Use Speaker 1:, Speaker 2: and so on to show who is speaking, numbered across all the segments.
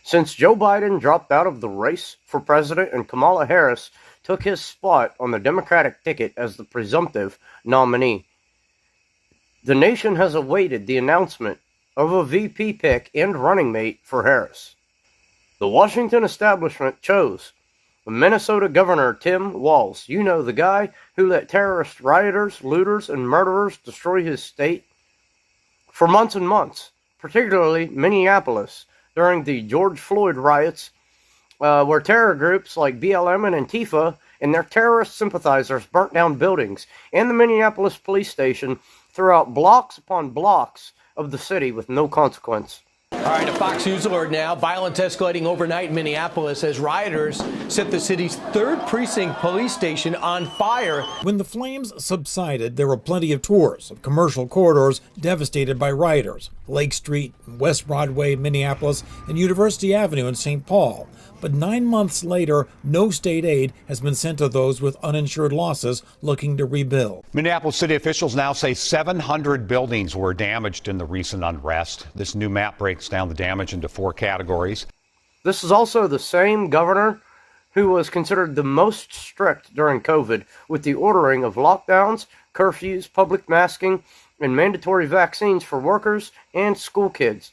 Speaker 1: Since Joe Biden dropped out of the race for president and Kamala Harris took his spot on the Democratic ticket as the presumptive nominee, the nation has awaited the announcement of a VP pick and running mate for Harris. The Washington establishment chose Minnesota Governor Tim Walz. You know, the guy who let terrorist rioters, looters, and murderers destroy his state for months and months, particularly Minneapolis, during the George Floyd riots, where terror groups like BLM and Antifa and their terrorist sympathizers burnt down buildings and the Minneapolis police station throughout blocks upon blocks of the city with no consequence.
Speaker 2: All right, a Fox News alert now. Violence escalating overnight in Minneapolis as rioters set the city's 3rd precinct police station on fire.
Speaker 3: When the flames subsided, there were plenty of tours of commercial corridors devastated by rioters. Lake Street, West Broadway in Minneapolis, and University Avenue in St. Paul. But 9 months later, no state aid has been sent to those with uninsured losses looking to rebuild.
Speaker 4: Minneapolis city officials now say 700 buildings were damaged in the recent unrest. This new map breaks down the damage into 4 categories.
Speaker 1: This is also the same governor who was considered the most strict during COVID with the ordering of lockdowns, curfews, public masking, and mandatory vaccines for workers and school kids.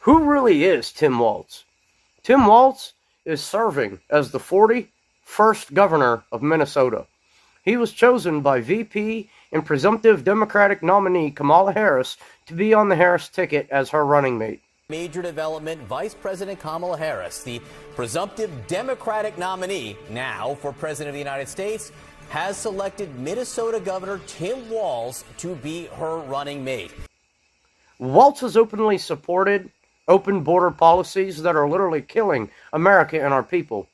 Speaker 1: Who really is Tim Walz? Tim Walz is serving as the 41st governor of Minnesota. He was chosen by VP and presumptive Democratic nominee Kamala Harris to be on the Harris ticket as her running mate.
Speaker 5: Major development, Vice President Kamala Harris, the presumptive Democratic nominee now for President of the United States, has selected Minnesota Governor Tim Walz to be her running mate.
Speaker 1: Walz has openly supported open border policies that are literally killing America and our people.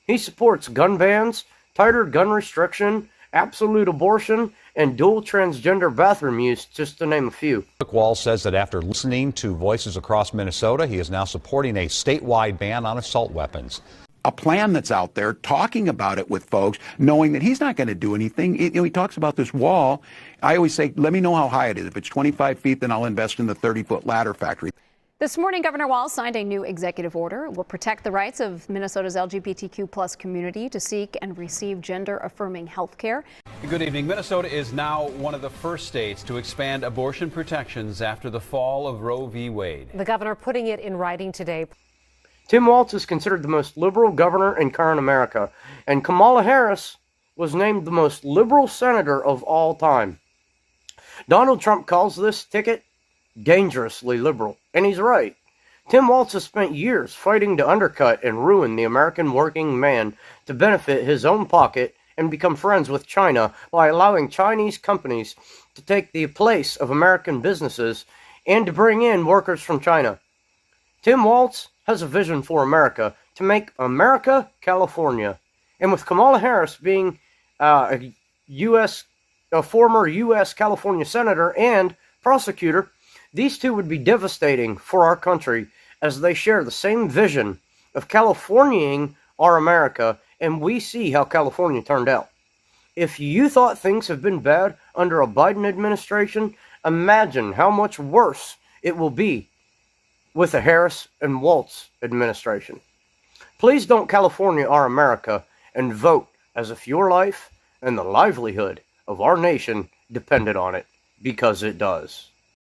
Speaker 1: He supports gun bans, tighter gun restriction, absolute abortion, and dual transgender bathroom use, just to name a few.
Speaker 4: Walz says that after listening to voices across Minnesota, he is now supporting a statewide ban on assault weapons.
Speaker 6: A plan that's out there, talking about it with folks, knowing that he's not going to do anything. He talks about this wall. I always say, let me know how high it is. If it's 25 feet, then I'll invest in the 30-foot ladder factory.
Speaker 7: This morning, Governor Walz signed a new executive order. It will protect the rights of Minnesota's LGBTQ+ community to seek and receive gender-affirming health care.
Speaker 8: Good evening. Minnesota is now one of the first states to expand abortion protections after the fall of Roe v. Wade.
Speaker 9: The governor putting it in writing today.
Speaker 1: Tim Walz is considered the most liberal governor in current America, and Kamala Harris was named the most liberal senator of all time. Donald Trump calls this ticket dangerously liberal, and he's right. Tim Walz has spent years fighting to undercut and ruin the American working man to benefit his own pocket and become friends with China by allowing Chinese companies to take the place of American businesses and to bring in workers from China. Tim Walz has a vision for America to make America California. And with Kamala Harris being a former U.S. California senator and prosecutor, these two would be devastating for our country as they share the same vision of Californiaing our America, and we see how California turned out. If you thought things have been bad under a Biden administration, imagine how much worse it will be with a Harris and Walz administration. Please don't California our America and vote as if your life and the livelihood of our nation depended on it, because it does.